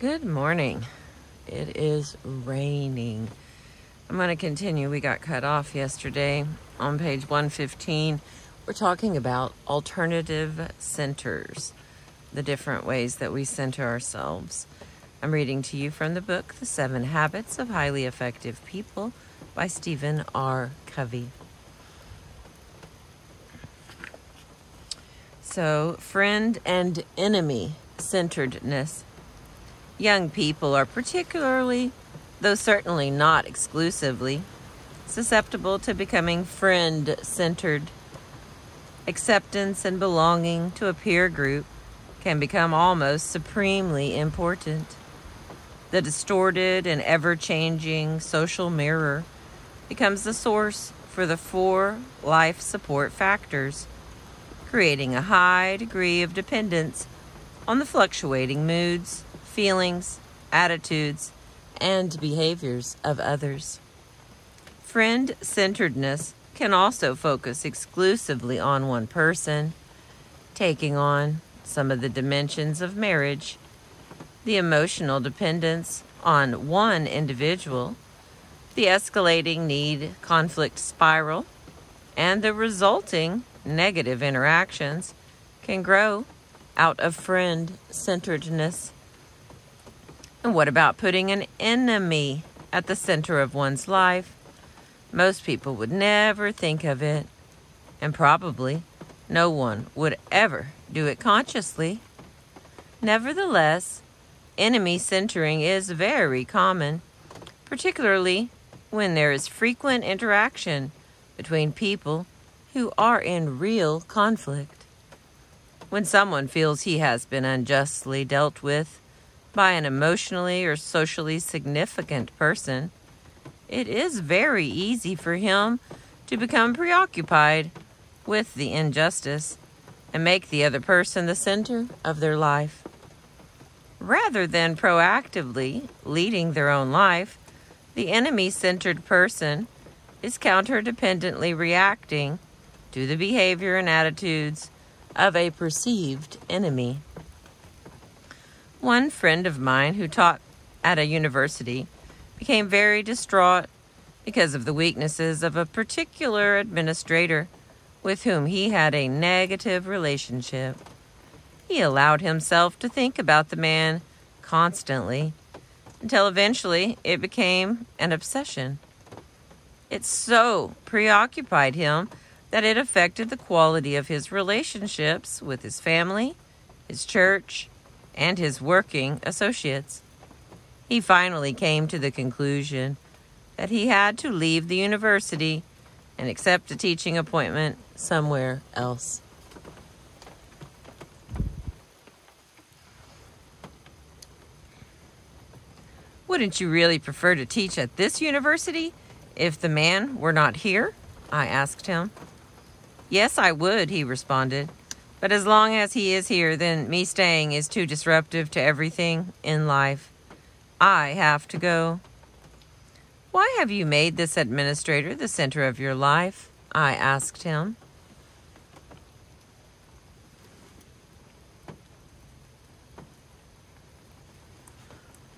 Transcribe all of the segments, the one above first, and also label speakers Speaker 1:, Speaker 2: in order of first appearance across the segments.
Speaker 1: Good morning. It is raining. I'm going to continue. We got cut off yesterday on page 115. We're talking about alternative centers, the different ways that we center ourselves. I'm reading to you from the book, The 7 Habits of Highly Effective People by Stephen R. Covey. So, friend and enemy centeredness. Young people are particularly, though certainly not exclusively, susceptible to becoming friend-centered. Acceptance and belonging to a peer group can become almost supremely important. The distorted and ever-changing social mirror becomes the source for the 4 life support factors, creating a high degree of dependence on the fluctuating moods, feelings, attitudes, and behaviors of others. Friend-centeredness can also focus exclusively on one person, taking on some of the dimensions of marriage, the emotional dependence on one individual, the escalating need-conflict spiral, and the resulting negative interactions can grow out of friend-centeredness. And what about putting an enemy at the center of one's life? Most people would never think of it, and probably no one would ever do it consciously. Nevertheless, enemy centering is very common, particularly when there is frequent interaction between people who are in real conflict. When someone feels he has been unjustly dealt with by an emotionally or socially significant person, it is very easy for him to become preoccupied with the injustice and make the other person the center of their life. Rather than proactively leading their own life, the enemy-centered person is counterdependently reacting to the behavior and attitudes of a perceived enemy. One friend of mine who taught at a university became very distraught because of the weaknesses of a particular administrator with whom he had a negative relationship. He allowed himself to think about the man constantly until eventually it became an obsession. It so preoccupied him that it affected the quality of his relationships with his family, his church, and his working associates. He finally came to the conclusion that he had to leave the university and accept a teaching appointment somewhere else. Wouldn't you really prefer to teach at this university if the man were not here? I asked him. Yes, I would, he responded. But as long as he is here, then me staying is too disruptive to everything in life. I have to go. Why have you made this administrator the center of your life? I asked him.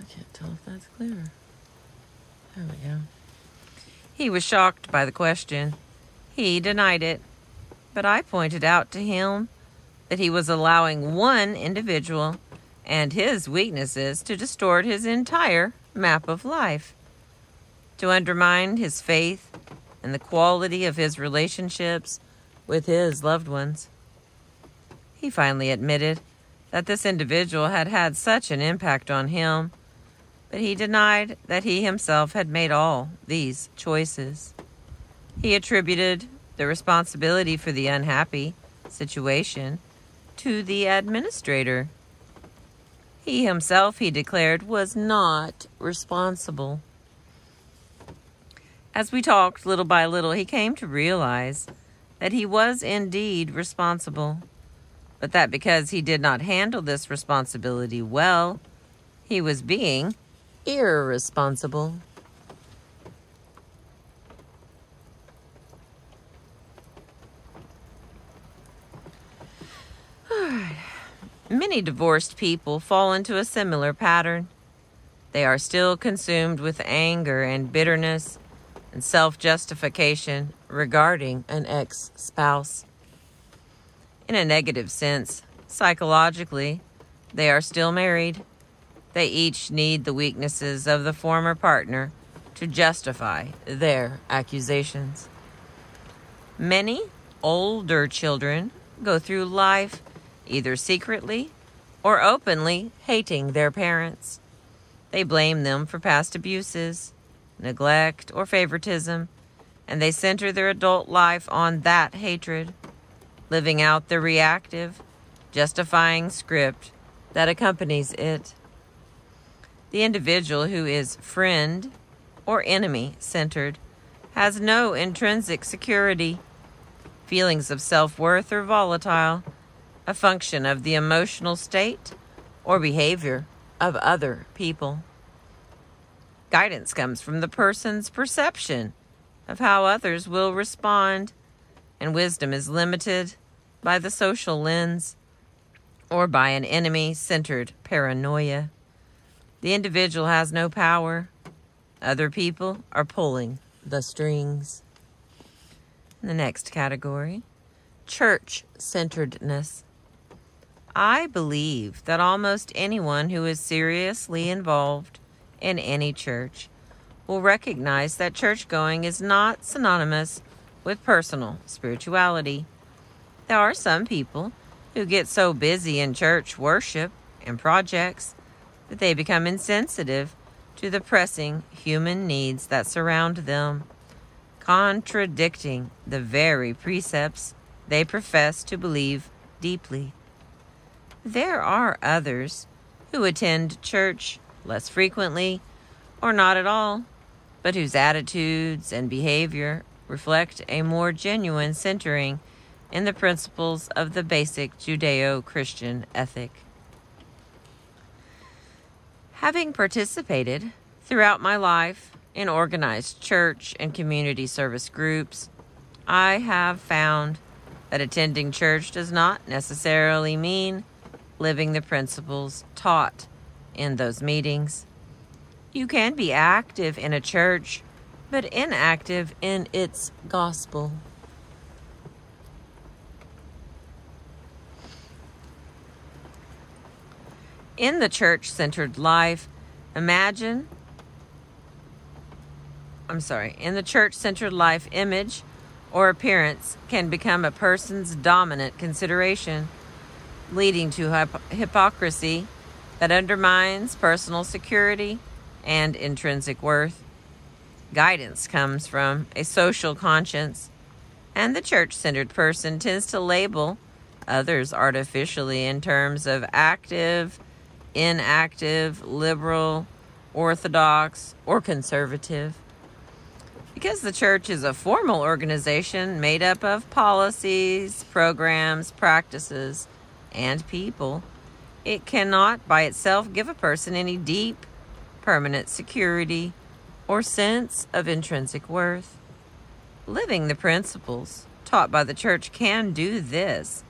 Speaker 1: I can't tell if that's clear. There we go. He was shocked by the question. He denied it, but I pointed out to him that he was allowing one individual and his weaknesses to distort his entire map of life, to undermine his faith and the quality of his relationships with his loved ones. He finally admitted that this individual had had such an impact on him, but he denied that he himself had made all these choices. He attributed the responsibility for the unhappy situation to the administrator. He himself, he declared, was not responsible. As we talked little by little, he came to realize that he was indeed responsible, but that because he did not handle this responsibility well, he was being irresponsible. Many Many divorced people fall into a similar pattern. They are still consumed with anger and bitterness and self-justification regarding an ex-spouse. In a negative sense, psychologically, they are still married. They each need the weaknesses of the former partner to justify their accusations. Many older children go through life either secretly or openly hating their parents. They blame them for past abuses, neglect, or favoritism, and they center their adult life on that hatred, living out the reactive, justifying script that accompanies it. The individual who is friend or enemy-centered has no intrinsic security. Feelings of self-worth are volatile, a function of the emotional state or behavior of other people. Guidance comes from the person's perception of how others will respond, and wisdom is limited by the social lens or by an enemy-centered paranoia. The individual has no power. Other people are pulling the strings. The next category, church-centeredness. I believe that almost anyone who is seriously involved in any church will recognize that church-going is not synonymous with personal spirituality. There are some people who get so busy in church worship and projects that they become insensitive to the pressing human needs that surround them, contradicting the very precepts they profess to believe deeply. There are others who attend church less frequently or not at all, but whose attitudes and behavior reflect a more genuine centering in the principles of the basic Judeo-Christian ethic. Having participated throughout my life in organized church and community service groups, I have found that attending church does not necessarily mean living the principles taught in those meetings. You can be active in a church, but inactive in its gospel. In the church-centered life, in the church-centered life, image or appearance can become a person's dominant consideration, leading to hypocrisy that undermines personal security and intrinsic worth. Guidance comes from a social conscience, and the church-centered person tends to label others artificially in terms of active, inactive, liberal, orthodox, or conservative. Because the church is a formal organization made up of policies, programs, practices, and people, it cannot by itself give a person any deep, permanent security or sense of intrinsic worth. Living the principles taught by the church can do this,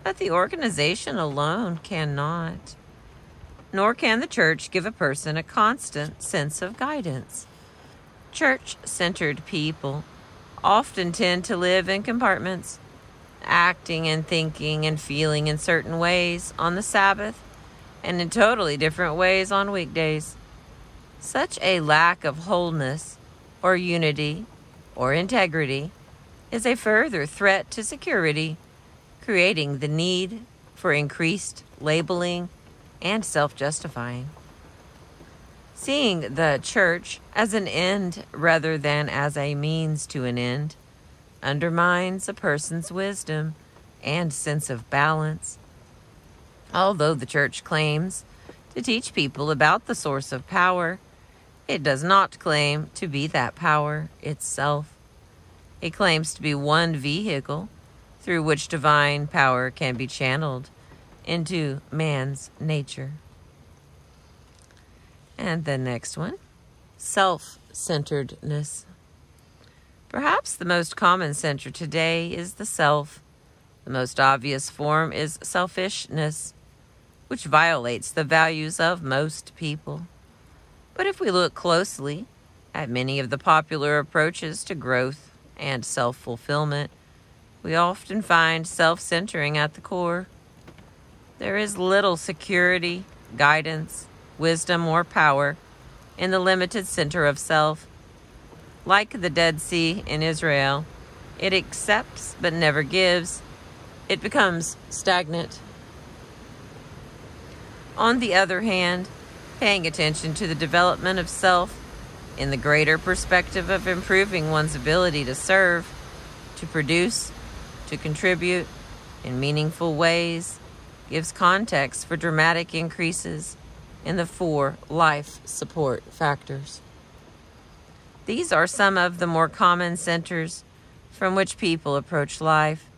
Speaker 1: but the organization alone cannot. Nor can the church give a person a constant sense of guidance. Church-centered people often tend to live in compartments, acting and thinking and feeling in certain ways on the Sabbath and in totally different ways on weekdays. Such a lack of wholeness or unity or integrity is a further threat to security, creating the need for increased labeling and self-justifying. Seeing the church as an end rather than as a means to an end undermines a person's wisdom and sense of balance. Although the church claims to teach people about the source of power, it does not claim to be that power itself. It claims to be one vehicle through which divine power can be channeled into man's nature. And the next one, self-centeredness. Perhaps the most common center today is the self. The most obvious form is selfishness, which violates the values of most people. But if we look closely at many of the popular approaches to growth and self-fulfillment, we often find self-centering at the core. There is little security, guidance, wisdom, or power in the limited center of self. Like the Dead Sea in Israel, it accepts but never gives. It becomes stagnant. On the other hand, paying attention to the development of self in the greater perspective of improving one's ability to serve, to produce, to contribute in meaningful ways, gives context for dramatic increases in the 4 life support factors. These are some of the more common centers from which people approach life.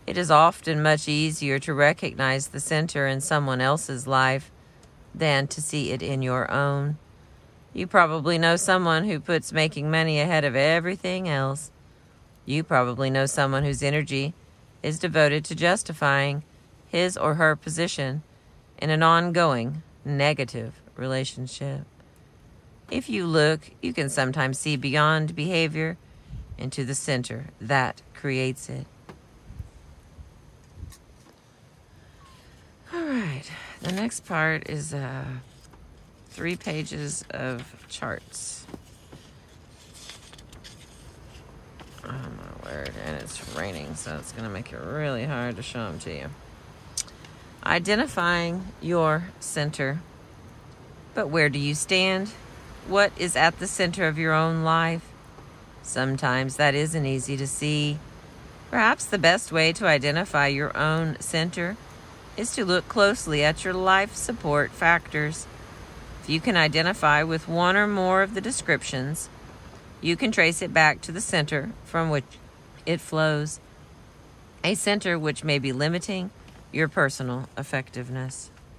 Speaker 1: It is often much easier to recognize the center in someone else's life than to see it in your own. You probably know someone who puts making money ahead of everything else. You probably know someone whose energy is devoted to justifying his or her position in an ongoing negative relationship. If you look, you can sometimes see beyond behavior into the center that creates it. All right, the next part is 3 pages of charts. Oh my word, and it's raining, so it's going to make it really hard to show them to you. Identifying your center. But where do you stand? What is at the center of your own life? Sometimes that isn't easy to see. Perhaps the best way to identify your own center is to look closely at your life support factors. If you can identify with one or more of the descriptions, you can trace it back to the center from which it flows, a center which may be limiting your personal effectiveness.